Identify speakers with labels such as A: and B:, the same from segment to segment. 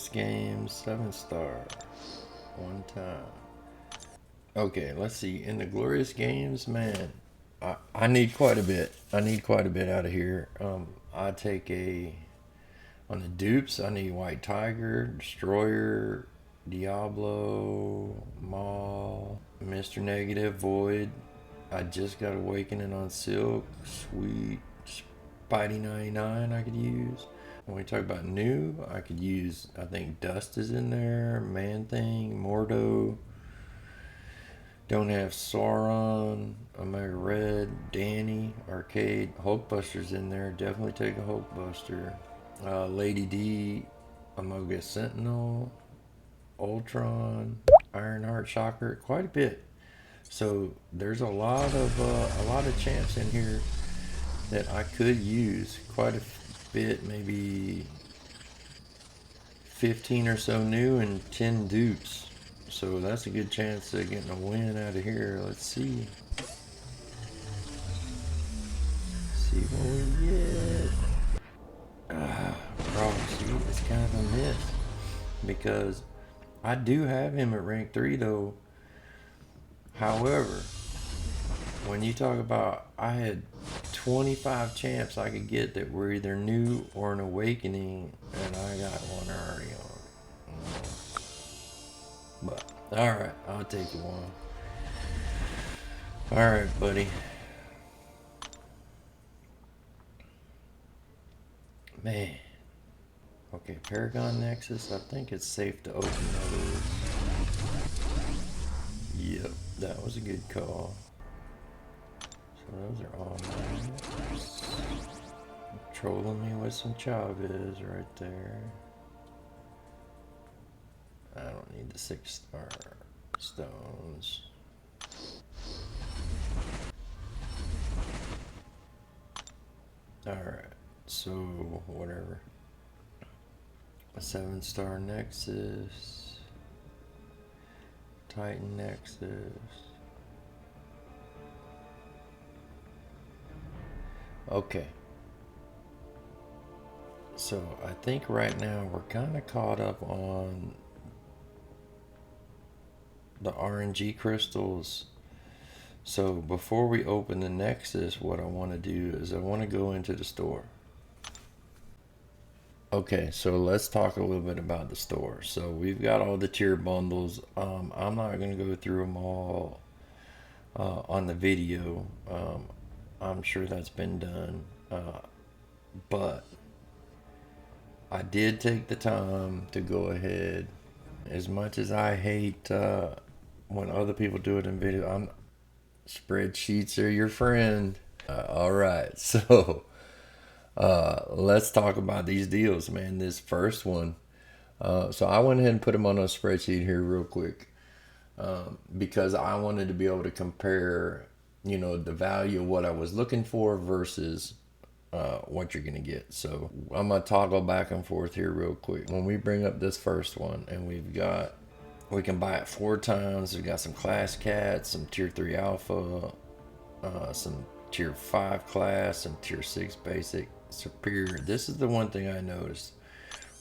A: Glorious Games 7-star. One time. Okay, let's see. In the Glorious Games, man, I need quite a bit. I need quite a bit out of here. I take a on the dupes. I need White Tiger, Destroyer, Diablo, Maul, Mr. Negative, Void. I just got Awakening on Silk, Sweet, Spidey 99 I could use. When we talk about new, I could use, I think Dust is in there, Man Thing, Mordo. Don't have Sauron, Omega Red, Danny, Arcade, Hulkbuster's in there. Definitely take a Hulkbuster. Lady D, Omega Sentinel, Ultron, Ironheart, Shocker, quite a bit. So there's a lot of champs in here that I could use quite a bit, maybe 15 or so new and 10 dupes. So that's a good chance of getting a win out of here. Let's see. See what we get. Prophecy is kind of a miss because I do have him at rank 3 though. However, when you talk about I had 25 champs I could get that were either new or an awakening, and I got one already on. But alright, I'll take one. Alright, buddy. Man. Okay, Paragon Nexus. I think it's safe to open those. Yep, that was a good call. So those are all mine. Trolling me with some Chavez right there. I don't need the 6-star stones. Alright, so whatever. A 7-star Nexus. Titan Nexus. Okay. So I think right now we're kind of caught up on the RNG crystals. So before we open the Nexus, what I want to do is I want to go into the store. Okay, so let's talk a little bit about the store. So we've got all the tier bundles. I'm not going to go through them all on the video. I'm sure that's been done. But I did take the time to go ahead. As much as I hate when other people do it in video, spreadsheets are your friend. All right, so let's talk about these deals, man. This first one. So I went ahead and put them on a spreadsheet here real quick because I wanted to be able to compare, the value of what I was looking for versus what you're going to get. So I'm going to toggle back and forth here real quick. When we bring up this first one and we can buy it 4 times. We've got some class cats, some tier 3 alpha, some tier 5 class, some tier 6 basic, superior. This is the one thing I noticed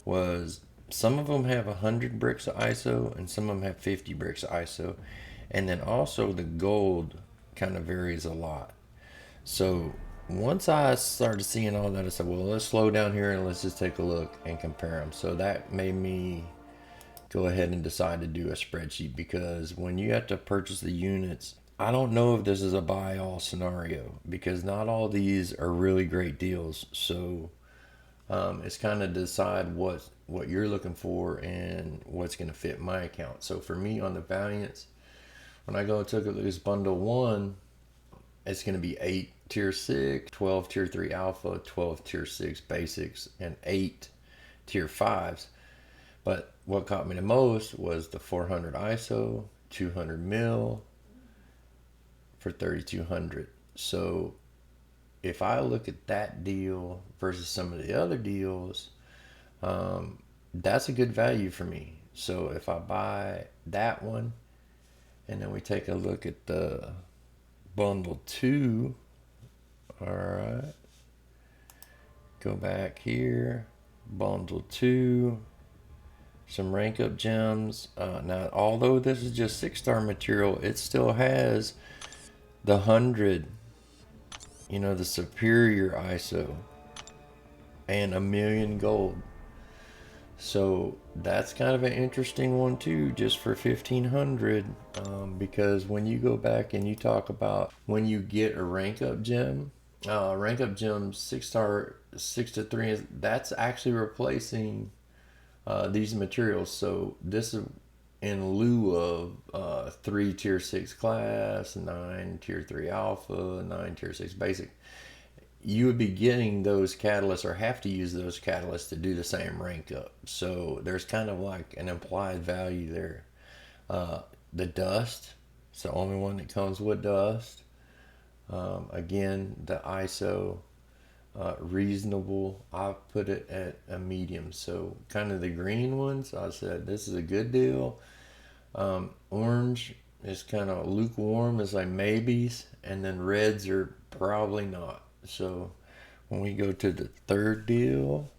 A: was some of them have 100 bricks of ISO and some of them have 50 bricks of ISO. And then also the gold kind of varies a lot. So once I started seeing all that, I said, well, let's slow down here and let's just take a look and compare them. So that made me go ahead and decide to do a spreadsheet, because when you have to purchase the units, I don't know if this is a buy all scenario because not all these are really great deals. So it's kind of decide what you're looking for and what's going to fit my account. So for me on the Valiants, when I go and took a look at this bundle 1, it's going to be 8 tier 6, 12 tier 3 alpha, 12 tier 6 basics, and 8 tier 5s. But what caught me the most was the 400 ISO, 200 mil for 3,200. So if I look at that deal versus some of the other deals, that's a good value for me. So if I buy that one, and then we take a look at the bundle 2, all right, go back here, bundle 2, some rank up gems. Now, although this is just 6-star material, it still has the 100, the superior ISO, and 1,000,000 gold. So that's kind of an interesting one too, just for 1,500. Because when you go back and you talk about when you get a rank up gem 6-star 6 to 3, that's actually replacing these materials. So this is in lieu of 3 tier 6 class, 9 tier 3 alpha, 9 tier 6 basic. You would be getting those catalysts, or have to use those catalysts to do the same rank up. So there's kind of like an implied value there. The dust, it's the only one that comes with dust. Again, the ISO, reasonable. I put it at a medium. So kind of the green ones, I said this is a good deal. Orange is kind of lukewarm, is like maybes, and then reds are probably not. So when we go to the third deal,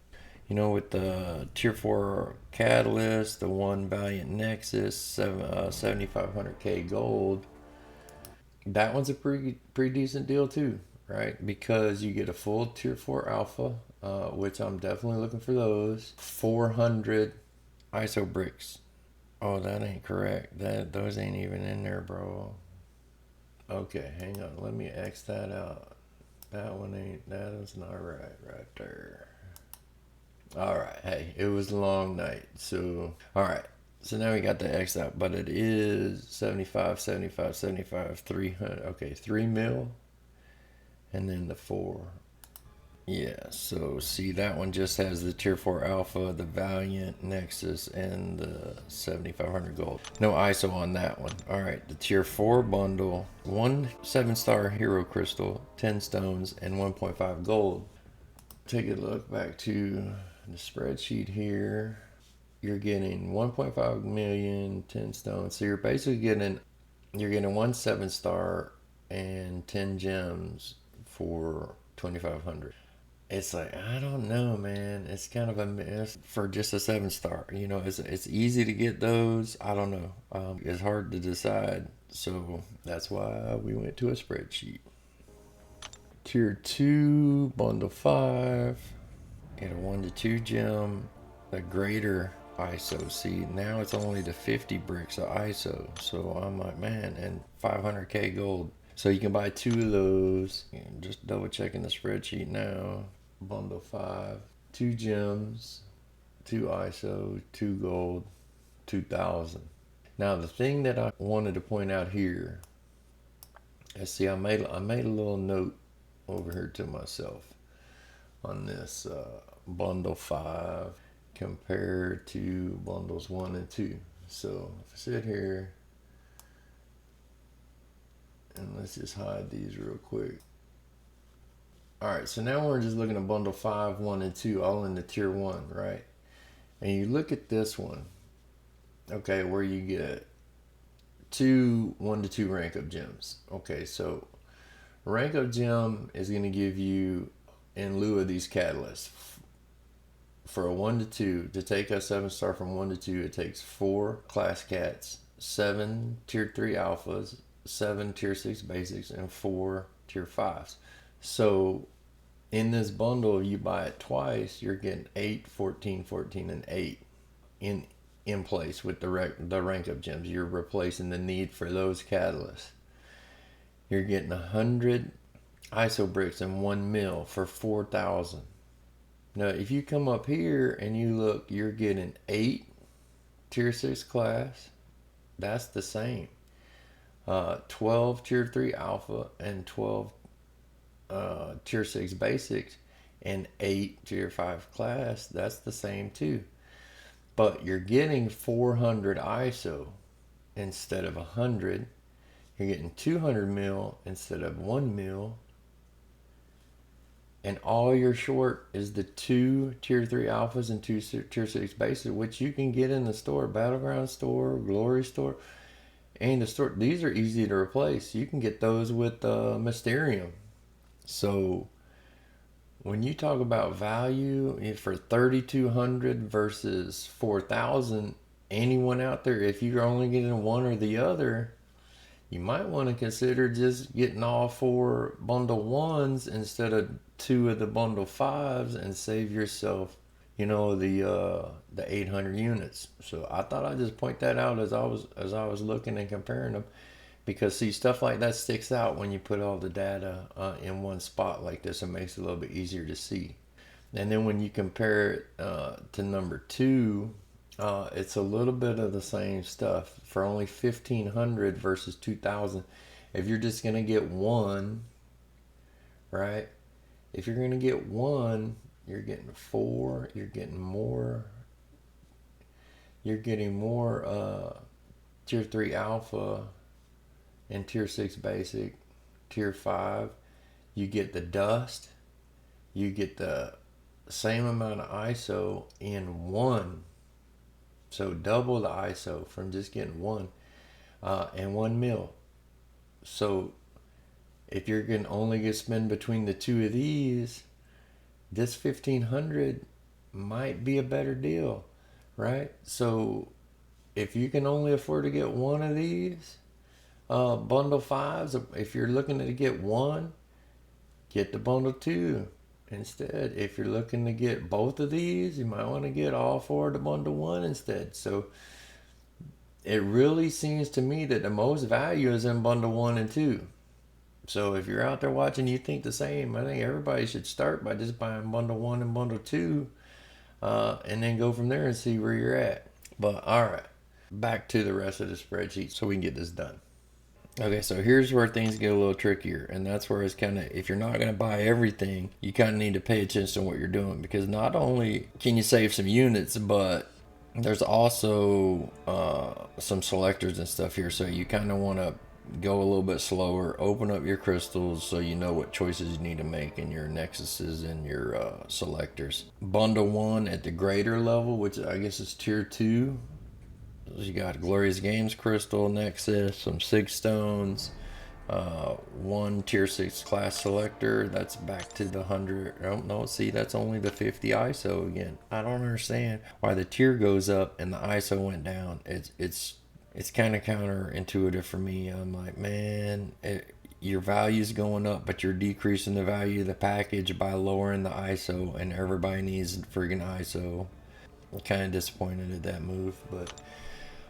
A: with the tier 4 catalyst, the one Valiant Nexus, 7,500K gold, that one's a pretty decent deal too, right? Because you get a full tier 4 alpha, which I'm definitely looking for those. 400 ISO bricks. Oh, that ain't correct. Those ain't even in there, bro. Okay, hang on. Let me X that out. That is not right there. All right. Hey, it was a long night. So, all right. So now we got the X out, but it is 75, 75, 75, 300. Okay, 3 mil. And then the 4. Yeah, so see, that one just has the tier 4 alpha, the Valiant Nexus, and the 7,500 gold. No ISO on that one. Alright, the tier 4 bundle, 1 7-star hero crystal, 10 stones, and 1.5 gold. Take a look back to the spreadsheet here. You're getting 1.5 million, 10 stones. So you're basically getting 1 7-star and 10 gems for 2,500. It's like, I don't know, man. It's kind of a mess for just a 7-star. It's easy to get those. I don't know. It's hard to decide. So that's why we went to a spreadsheet. Tier 2, bundle 5. Get a 1 to 2 gem. The greater ISO. See, now it's only the 50 bricks of ISO. So I'm like, man, and 500K gold. So you can buy 2 of those. Just double checking the spreadsheet now. Bundle 5, 2 gems, 2 ISO, 2 gold, 2,000. Now the thing that I wanted to point out here is, see, I made a little note over here to myself on this bundle 5 compared to bundles 1 and 2. So if I sit here and let's just hide these real quick. Alright, so now we're just looking at bundle 5, 1, and 2, all in the tier 1, right? And you look at this one, okay, where you get 1 to 2 rank up gems. Okay, so rank up gem is going to give you, in lieu of these catalysts, for a 1 to 2, to take a 7-star from 1 to 2, it takes 4 class cats, 7 tier 3 alphas, 7 tier 6 basics, and 4 tier 5s. So in this bundle, you buy it twice, you're getting 8, 14, 14, and 8 in place with the rank up gems. You're replacing the need for those catalysts. You're getting 100 ISO bricks and 1 mil for 4,000. Now, if you come up here and you look, you're getting 8 tier 6 class. That's the same. 12 tier 3 alpha and 12 tier 6 basics and 8 tier 5 class. That's the same too. But you're getting 400 ISO instead of 100. You're getting 200 mil instead of 1 mil. And all you're short is the 2 tier 3 alphas and 2 tier 6 basics, which you can get in the store, Battleground store, Glory store, and the store. These are easy to replace. You can get those with Mysterium. So when you talk about value for 3,200 versus 4,000, anyone out there, if you're only getting one or the other, you might want to consider just getting all four bundle ones instead of two of the bundle fives and save yourself, the 800 units. So I thought I'd just point that out as I was looking and comparing them, because see, stuff like that sticks out when you put all the data in one spot like this. It makes it a little bit easier to see. And then when you compare it to number two, it's a little bit of the same stuff for only 1,500 versus 2,000. If you're just going to get one, right? If you're going to get one, you're getting four, you're getting more. You're getting more tier 3 alpha and tier 6 basic, tier 5. You get the dust, you get the same amount of ISO in one. So double the ISO from just getting one and 1 mil. So if you're going to only get spend between the two of these, this 1,500 might be a better deal, right? So if you can only afford to get one of these bundle fives, if you're looking to get one, get the bundle two instead. If you're looking to get both of these, you might want to get all four of the bundle one instead. So it really seems to me that the most value is in bundle one and two. So if you're out there watching, you think the same, I think everybody should start by just buying bundle one and bundle two, and then go from there and see where you're at. But all right, back to the rest of the spreadsheet so we can get this done. Okay, so here's where things get a little trickier, and that's where it's kind of, if you're not going to buy everything, you kind of need to pay attention to what you're doing, because not only can you save some units, but there's also some selectors and stuff here, so you kind of want to go a little bit slower, open up your crystals so you know what choices you need to make in your nexuses and your selectors. Bundle one at the greater level, which I guess is tier 2. You got Glorious Games Crystal, Nexus, some Sig Stones, one tier 6 class selector. That's back to the 100. Oh, no, see, that's only the 50 ISO again. I don't understand why the tier goes up and the ISO went down. It's kind of counterintuitive for me. I'm like, man, your value's going up, but you're decreasing the value of the package by lowering the ISO, and everybody needs friggin' ISO. I'm kind of disappointed at that move, but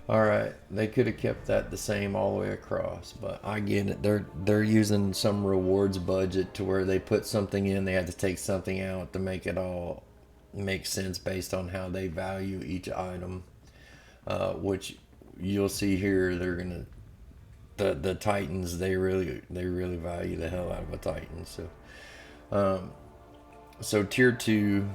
A: all right, they could have kept that the same all the way across, but I get it. They're using some rewards budget to where they put something in, they had to take something out to make it all make sense based on how they value each item, which you'll see here. They're gonna the Titans. They really value the hell out of a Titan. So tier 2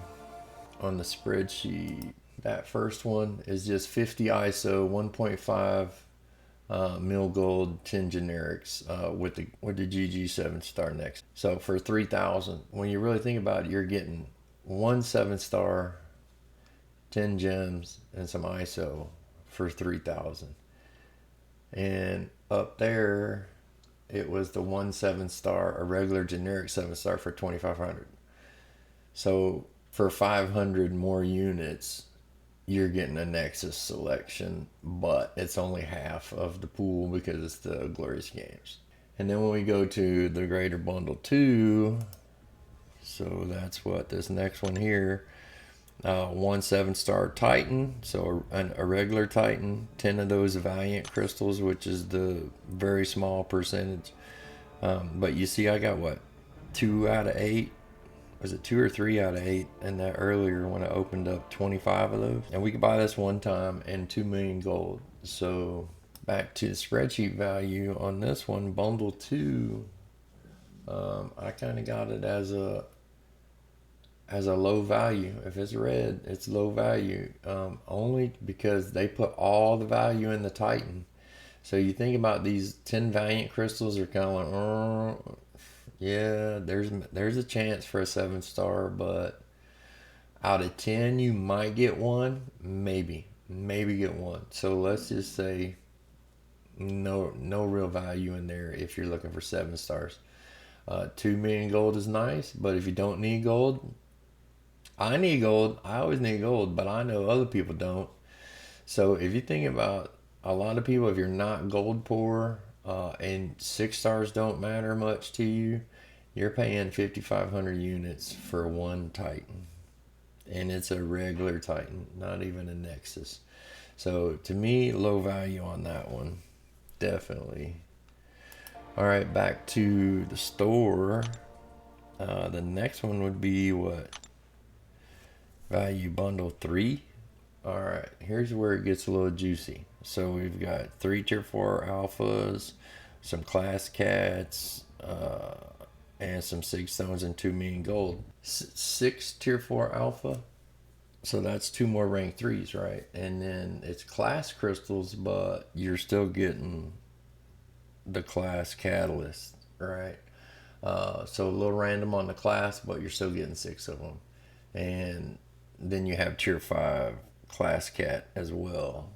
A: on the spreadsheet. That first one is just 50 ISO, 1.5 mil gold, 10 generics with the GG 7-star next. So for 3,000, when you really think about it, you're getting one 7-star, 10 gems, and some ISO for 3,000. And up there, it was the one 7-star, a regular generic 7-star for 2,500. So for 500 more units, you're getting a Nexus selection, but it's only half of the pool because it's the Glorious Games. And then when we go to the Greater Bundle 2, so that's what this next one here, one 7-star Titan, so a regular Titan, 10 of those Valiant crystals, which is the very small percentage. But you see, I got what, 2 out of 8? Was it 2 or 3 out of 8? And that earlier when I opened up 25 of those, and we could buy this one time and 2 million gold. So back to the spreadsheet value on this one, bundle 2. I kind of got it as a low value. If it's red, it's low value, only because they put all the value in the Titan. So you think about these 10 Valiant crystals are kind of like, yeah, there's a chance for a 7-star, but out of 10 you might get one, maybe get one. So let's just say no real value in there if you're looking for 7 stars. $2 million gold is nice, but if you don't need gold, I need gold. I always need gold, but I know other people don't. So if you think about a lot of people, if you're not gold poor and 6 stars don't matter much to you, you're paying 5,500 units for one Titan. And it's a regular Titan, not even a Nexus. So to me, low value on that one. Definitely. All right, back to the store. The next one would be what? Value bundle 3. All right, here's where it gets a little juicy. So we've got 3 tier 4 alphas, some class cats, and some 6 stones and 2 million gold. 6 tier 4 alpha. So that's 2 more rank 3s, right? And then it's class crystals, but you're still getting the class catalyst, right? So a little random on the class, but you're still getting 6 of them. And then you have tier 5 class cat as well.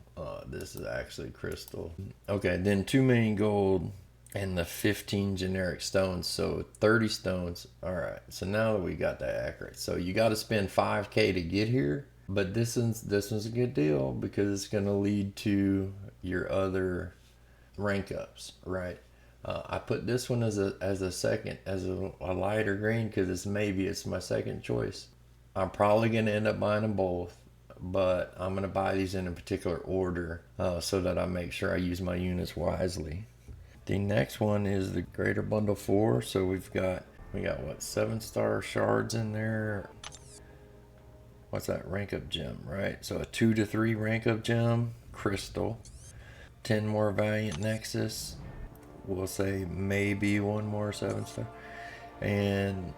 A: This is actually crystal. Okay, then 2 million gold and the 15 generic stones. So 30 stones. All right, so now that we got that accurate. So you got to spend 5K to get here. But this one's a good deal because it's going to lead to your other rank ups, right? I put this one as a second, as a lighter green because it's my second choice. I'm probably going to end up buying them both, but I'm going to buy these in a particular order so that I make sure I use my units wisely. The next one is the Greater Bundle 4. So we got what, 7-star shards in there. What's that? Rank up gem, right? So a 2 to 3 rank up gem, crystal, 10 more Valiant Nexus. We'll say maybe one more 7-star, and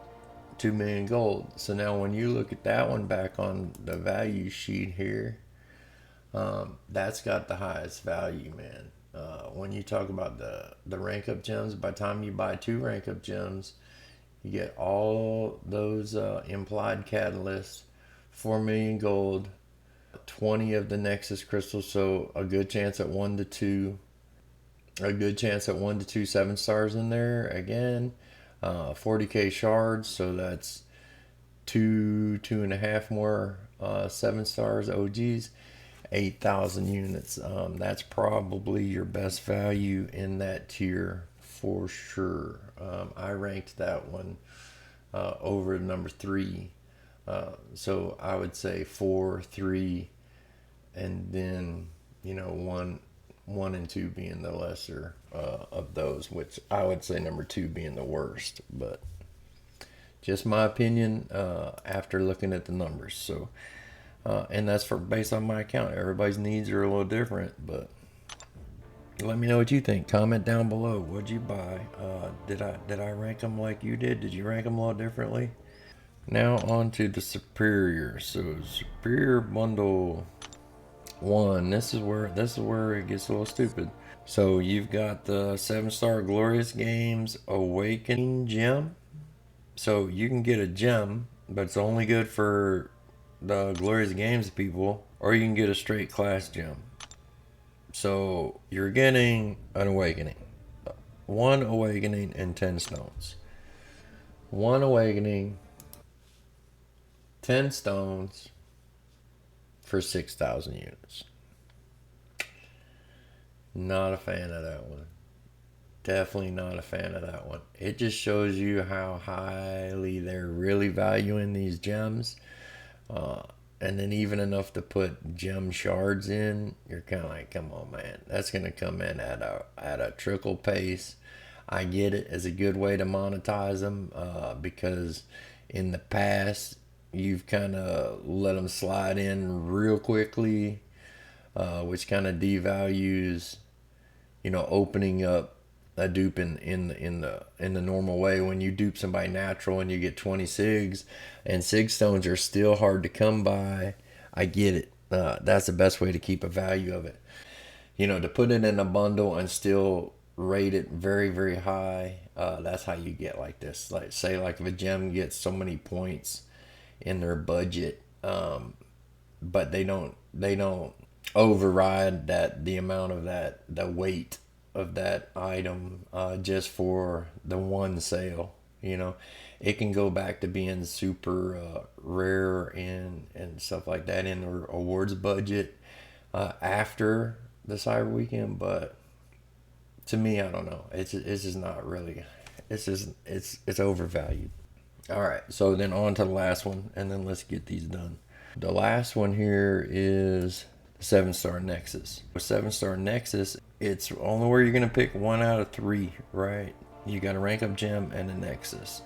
A: 2 million gold. So now when you look at that one back on the value sheet here, that's got the highest value, man. When you talk about the rank up gems, by the time you buy 2 rank up gems, you get all those implied catalysts, 4 million gold, 20 of the Nexus crystals, so a good chance at 1 to 2. A good chance at 1 to 2 7-stars in there again. 40k shards, so that's 2.5 more 7-stars OGs. 8,000 units. That's probably your best value in that tier for sure. I ranked that one over number 3. So I would say 4, 3, and then one and 2 being the lesser of those, which I would say number 2 being the worst. But just my opinion after looking at the numbers. So and that's based on my account. Everybody's needs are a little different, but let me know what you think. Comment down below. What'd you buy? Did I rank them like you did? Did you rank them a little differently? Now on to the superior. So superior bundle 1. This is where it gets a little stupid. So you've got the 7-star Glorious Games Awakening gem. So you can get a gem, but it's only good for the Glorious Games people, or you can get a straight class gem. So you're getting an awakening. 1 awakening and 10 stones. 1 awakening, 10 stones for 6,000 units. Not a fan of that one. Definitely not a fan of that one. It just shows you how highly they're really valuing these gems. And then even enough to put gem shards in, you're kind of like, come on, man. That's going to come in at a trickle pace. I get it as a good way to monetize them because in the past, you've kind of let them slide in real quickly, which kind of devalues, opening up a dupe in the normal way. When you dupe somebody natural and you get 20 SIGs, and SIG stones are still hard to come by. I get it. That's the best way to keep a value of it. To put it in a bundle and still rate it very, very high. That's how you get like this. Like say like if a gem gets so many points in their budget, but they don't override the amount of the weight of that item just for the one sale. You know, it can go back to being super rare and stuff like that in the awards budget after the Cyber Weekend. But to me, I don't know. It's just not really. It's overvalued. All right, so then on to the last one, and then let's get these done. The last one here is 7-star Nexus. With 7-star Nexus, it's only where you're gonna pick one out of three, right? You got a rank up gem and a Nexus.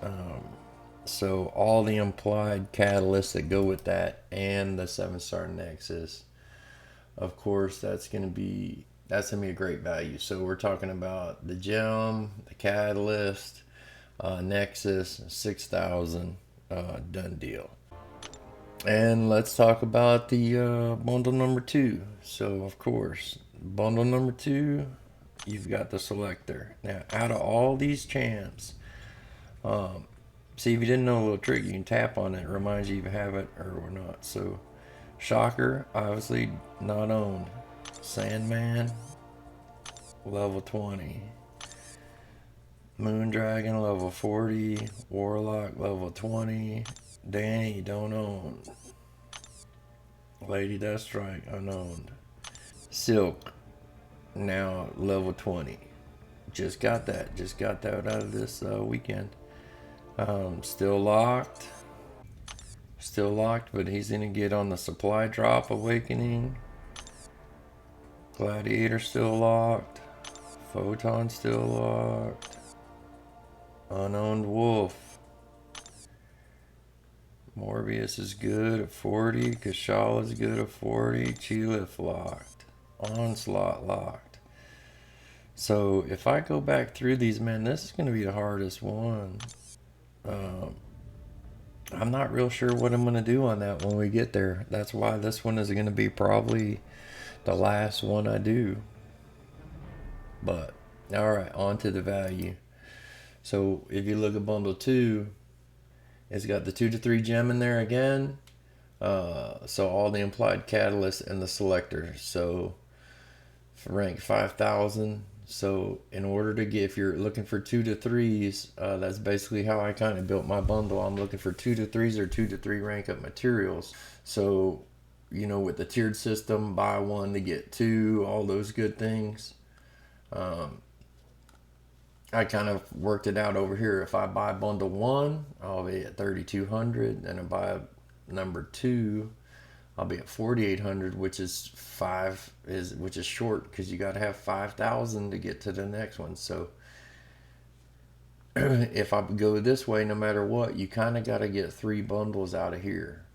A: So all the implied catalysts that go with that, and the 7-star Nexus, of course, that's gonna be a great value. So we're talking about the gem, the catalyst, Nexus, 6,000, done deal. And let's talk about the bundle number 2. So of course, bundle number 2, you've got the selector. Now, out of all these champs, see, if you didn't know a little trick, you can tap on it. It reminds you if you have it or not. So, Shocker, obviously not owned. Sandman, level 20. Moondragon, level 40. Warlock, level 20. Danny, don't own. Lady Deathstrike, unowned. Silk, now level 20. Just got that out of this weekend. Still locked, but he's gonna get on the supply drop. Awakening, Gladiator still locked, Photon still locked, unowned Wolf, Morbius is good at 40, Kashal is good at 40, Chilif locked, Onslaught locked. So if I go back through these, man, this is gonna be the hardest one. I'm not real sure what I'm going to do on that when we get there. That's why this one is going to be probably the last one I do. But, alright, on to the value. So, if you look at bundle 2, it's got the 2 to 3 gem in there again. So, all the implied catalysts and the selector. So, for rank 5,000. So in order to get, if you're looking for 2 to 3s, that's basically how I kind of built my bundle. I'm looking for 2 to 3s or 2 to 3 rank up materials. So, you know, with the tiered system, buy 1 to get 2, all those good things. I kind of worked it out over here. If I buy bundle 1, I'll be at 3,200. And if I buy number 2, I'll be at 4,800, which is short because you got to have 5,000 to get to the next one. So if I go this way, no matter what, you kind of got to get 3 bundles out of here,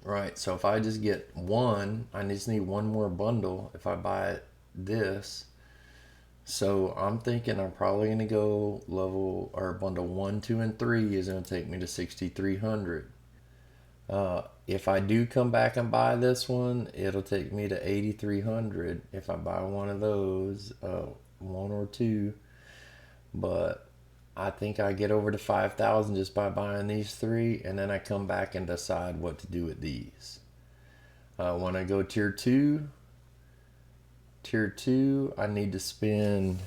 A: right? So if I just get 1, I just need 1 more bundle if I buy this. So I'm thinking I'm probably going to go level or bundle 1, 2, and 3 is going to take me to 6,300. If I do come back and buy this one, it'll take me to 8,300 if I buy one of those, 1 or 2. But I think I get over to 5,000 just by buying these 3, and then I come back and decide what to do with these. When I go tier 2, I need to spend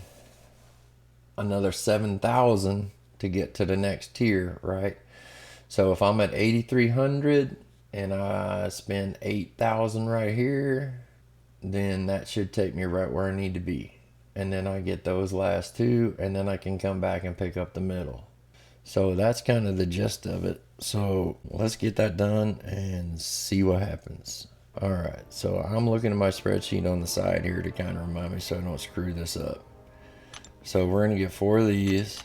A: another 7,000 to get to the next tier, right? So if I'm at 8,300 and I spend 8,000 right here, then that should take me right where I need to be. And then I get those last 2, and then I can come back and pick up the middle. So that's kind of the gist of it. So let's get that done and see what happens. All right, so I'm looking at my spreadsheet on the side here to kind of remind me so I don't screw this up. So we're going to get 4 of these,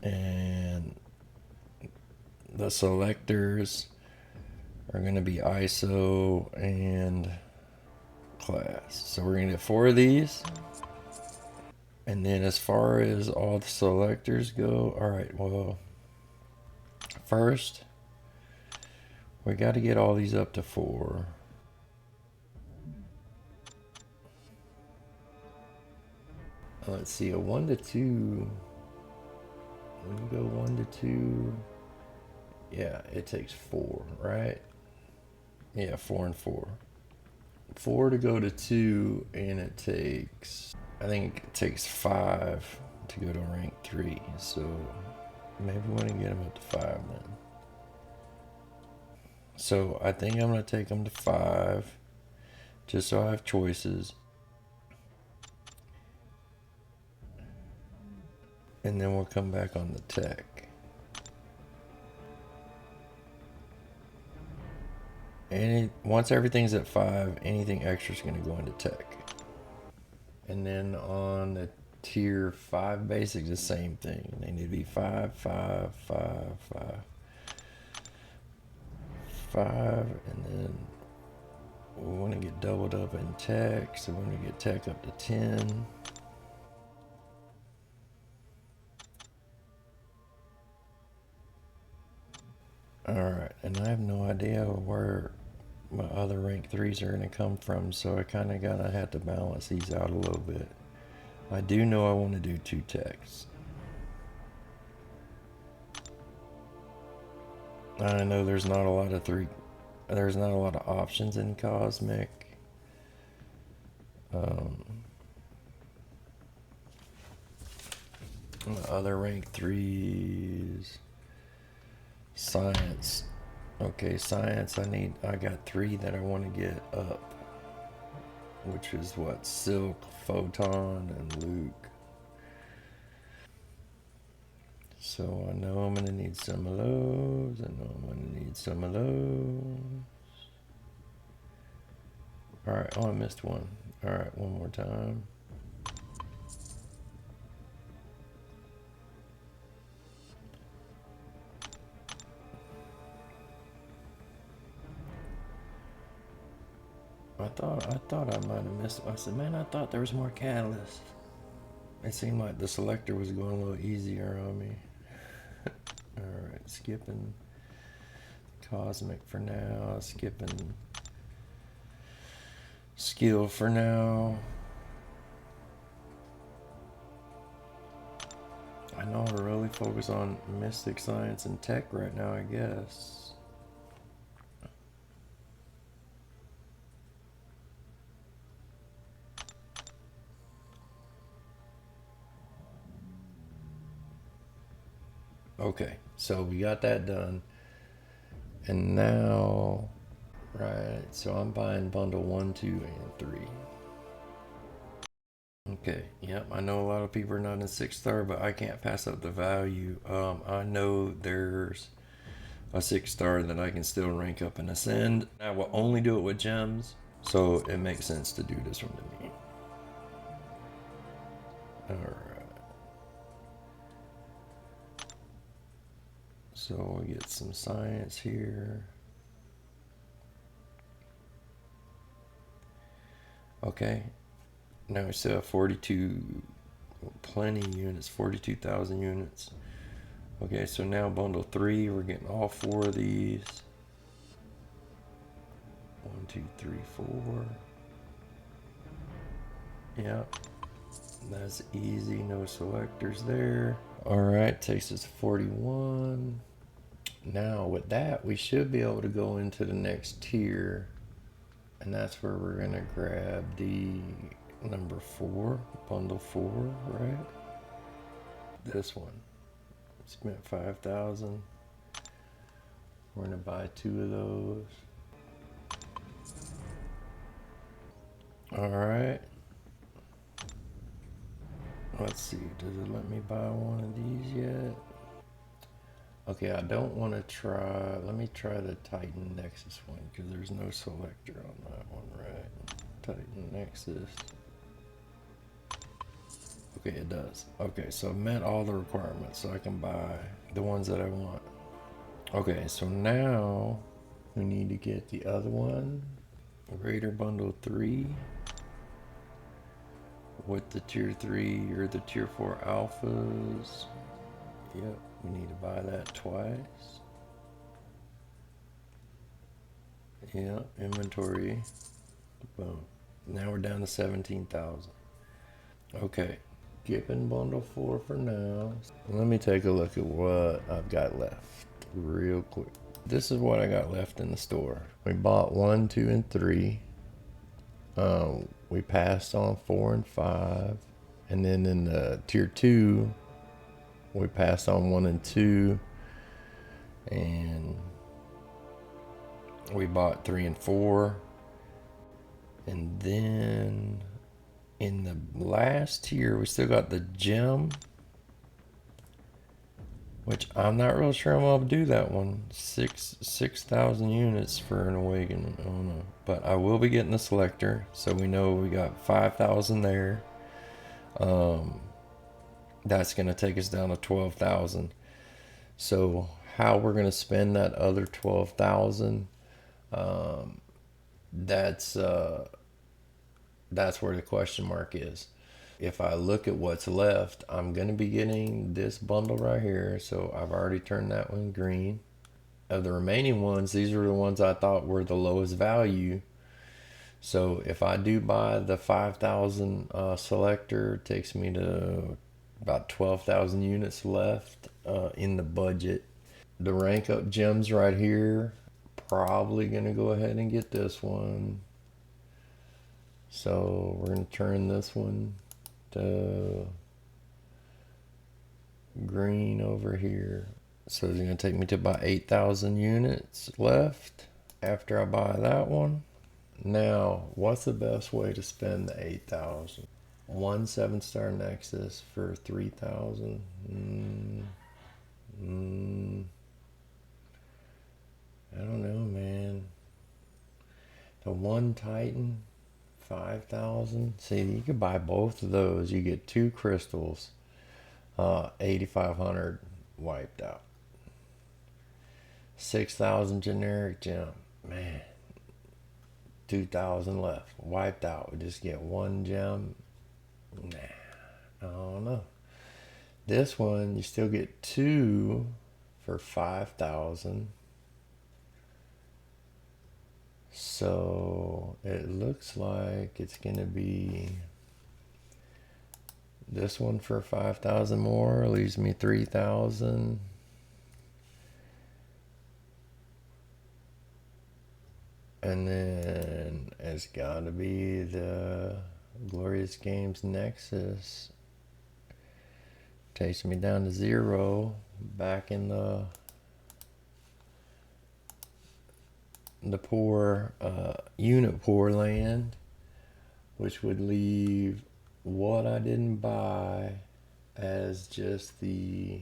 A: and the selectors are going to be ISO and class. So we're going to get 4 of these. And then as far as all the selectors go, all right, well, first, we got to get all these up to 4. Let's see, a 1 to 2. We can go 1 to 2. Yeah, it takes 4, right? Yeah, 4 and 4. 4 to go to 2, and it takes, I think it takes 5 to go to rank 3. So Maybe we want to get them up to 5 then. So I think I'm going to take them to 5 just so I have choices. And then we'll come back on the tech. Once everything's at 5, anything extra is going to go into tech. And then on the tier 5 basics, the same thing. They need to be 5, 5, 5, 5, 5, and then we want to get doubled up in tech, so we're going to get tech up to 10. Alright, and I have no idea where my other rank 3s are going to come from, so I kind of gotta have to balance these out a little bit. I do know I want to do 2 techs. I know there's not a lot of there's not a lot of options in Cosmic. Other rank 3s. Science. Okay, science, I got 3 that I want to get up. Which is what? Silk, Photon, and Luke. So I know I'm going to need some of those. I know I'm going to need some of those. Alright, oh, I missed one. Alright, one more time. I thought I might have missed. I said, man, I thought there was more catalyst. It seemed like the selector was going a little easier on me. Alright, skipping Cosmic for now. Skipping Skill for now. I know we're really focused on Mystic, Science, and Tech right now, I guess. Okay, so we got that done. And now, right, so I'm buying bundle 1, 2, and 3. Okay, yep, I know a lot of people are not in 6-star, but I can't pass up the value. I know there's a 6-star that I can still rank up and ascend. I will only do it with gems, so it makes sense to do this one to me. Alright. So we get some science here. Okay. Now we still have 42, plenty units, 42,000 units. Okay, so now bundle 3, we're getting all 4 of these. 1, 2, 3, 4. Yep. That's easy, no selectors there. Alright, takes us to 41. Now with that, we should be able to go into the next tier. And that's where we're gonna grab the number 4, bundle 4, right? This one. Spent 5,000. We're gonna buy 2 of those. Alright. Let's see, does it let me buy one of these yet? Okay, I don't want to try, let me try the Titan Nexus one, because there's no selector on that one, right? Titan Nexus. Okay, it does. Okay, so I've met all the requirements, so I can buy the ones that I want. Okay, so now we need to get the other one, Raider Bundle 3, with the tier 3 or the tier 4 alphas. Yep, we need to buy that twice. Yep, inventory. Boom. Now we're down to 17,000. Okay, skipping bundle 4 for now. Let me take a look at what I've got left real quick. This is what I got left in the store. We bought 1, 2, and 3. We passed on 4 and 5. And then in the tier 2, We passed on 1 and 2, and we bought 3 and 4. And then in the last tier, we still got the gem, which I'm not real sure I'm able to do that one. 6,000 units for an awakening. I don't know. But I will be getting the selector, so we know we got 5,000 there. That's going to take us down to 12,000. So how we're going to spend that other 12,000, that's where the question mark is. If I look at what's left, I'm going to be getting this bundle right here. So I've already turned that one green. Of the remaining ones, these are the ones I thought were the lowest value. So if I do buy the 5,000 selector, it takes me to about 12,000 units left in the budget. The rank up gems right here, probably going to go ahead and get this one. So we're going to turn this one to green over here. So it's going to take me to about 8,000 units left after I buy that one. Now, what's the best way to spend the 8,000? One 7-star Nexus for 3,000. I don't know, man. The one Titan, 5,000. See, you could buy both of those. You get 2 crystals. 8,500 wiped out. 6,000 generic gem. Man. 2,000 left. Wiped out. We just get 1 gem. Nah. I don't know. This one, you still get 2 for 5,000. So it looks like it's going to be this one for 5,000 more. Leaves me 3,000. And then it's got to be the Glorious Games Nexus. Takes me down to 0. Back in the poor unit poor land, which would leave what I didn't buy as just the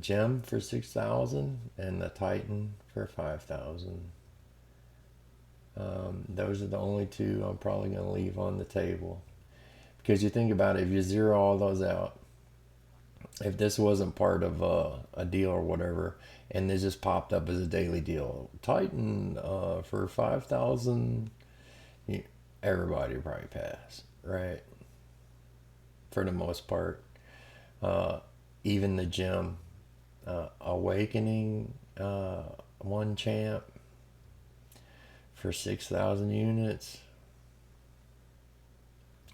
A: gem for 6,000 and the Titan for 5,000. Those are the only 2 I'm probably going to leave on the table, because you think about it, if you zero all those out, if this wasn't part of a deal or whatever, and this just popped up as a daily deal, Titan for 5,000, everybody would probably pass, right? For the most part. Even the gem, Awakening, 1 champ for 6,000 units.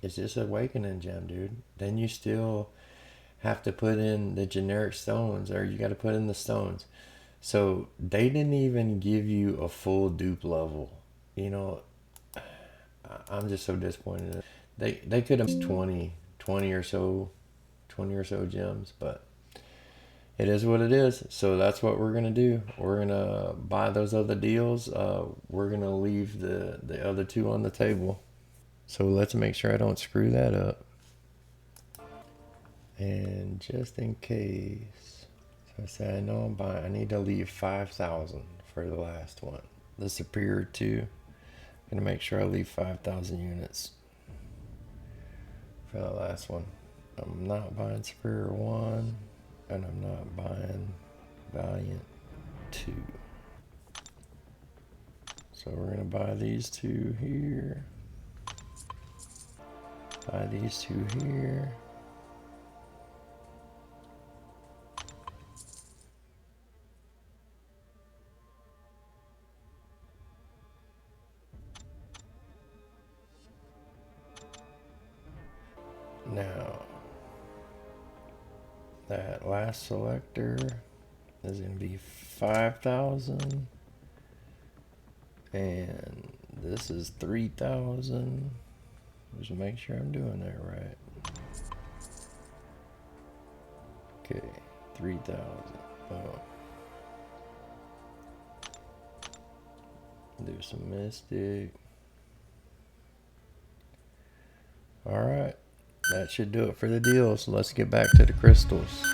A: It's just Awakening gem, dude. Then you still have to put in the generic stones, or you got to put in the stones. So they didn't even give you a full dupe level. You know, I'm just so disappointed. They could have 20 or so gems, but it is what it is. So that's what we're gonna do. We're gonna buy those other deals. We're gonna leave the other 2 on the table. So let's make sure I don't screw that up. And just in case, so I say I know I'm buying, I need to leave 5,000 for the last one. The Superior 2. I'm gonna make sure I leave 5,000 units for the last one. I'm not buying Superior 1, and I'm not buying Valiant 2. So we're gonna buy these 2 here. Buy these 2 here. Now, that last selector is going to be 5,000. And this is 3,000. Just make sure I'm doing that right. Okay, 3,000. Do some mystic. Alright, that should do it for the deal. So let's get back to the crystals.